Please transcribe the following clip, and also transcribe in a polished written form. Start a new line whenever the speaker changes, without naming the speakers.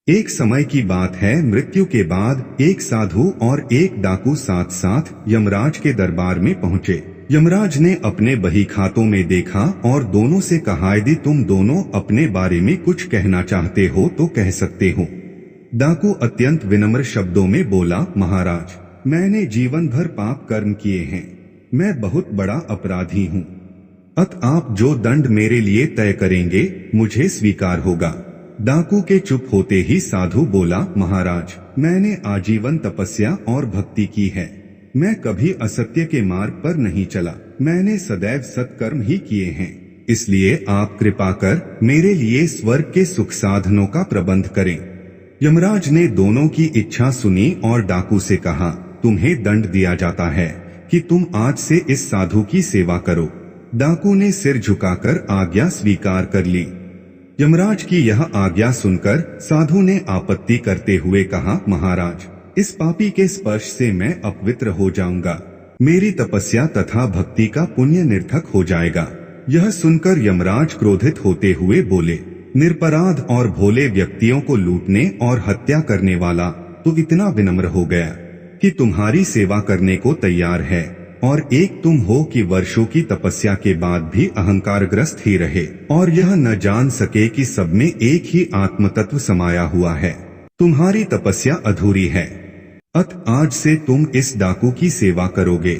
एक समय की बात है, मृत्यु के बाद एक साधु और एक डाकू साथ साथ यमराज के दरबार में पहुंचे। यमराज ने अपने बही खातों में देखा और दोनों से कहा, यदि तुम दोनों अपने बारे में कुछ कहना चाहते हो तो कह सकते हो। डाकू अत्यंत विनम्र शब्दों में बोला, महाराज, मैंने जीवन भर पाप कर्म किए हैं, मैं बहुत बड़ा अपराधी हूँ। आप जो दंड मेरे लिए तय करेंगे मुझे स्वीकार होगा। डाकू के चुप होते ही साधु बोला, महाराज, मैंने आजीवन तपस्या और भक्ति की है, मैं कभी असत्य के मार्ग पर नहीं चला, मैंने सदैव सत्कर्म ही किए हैं, इसलिए आप कृपा कर मेरे लिए स्वर्ग के सुख साधनों का प्रबंध करें। यमराज ने दोनों की इच्छा सुनी और डाकू से कहा, तुम्हें दंड दिया जाता है कि तुम आज से इस साधु की सेवा करो। डाकू ने सिर झुकाकर आज्ञा स्वीकार कर ली। यमराज की यह आज्ञा सुनकर साधु ने आपत्ति करते हुए कहा, महाराज, इस पापी के स्पर्श से मैं अपवित्र हो जाऊंगा, मेरी तपस्या तथा भक्ति का पुण्य निरर्थक हो जाएगा। यह सुनकर यमराज क्रोधित होते हुए बोले, निरपराध और भोले व्यक्तियों को लूटने और हत्या करने वाला तो इतना विनम्र हो गया कि तुम्हारी सेवा करने को तैयार है, और एक तुम हो कि वर्षों की तपस्या के बाद भी अहंकारग्रस्त ही रहे और यह न जान सके कि सब में एक ही आत्म तत्व समाया हुआ है। तुम्हारी तपस्या अधूरी है। आज से तुम इस डाकू की सेवा करोगे।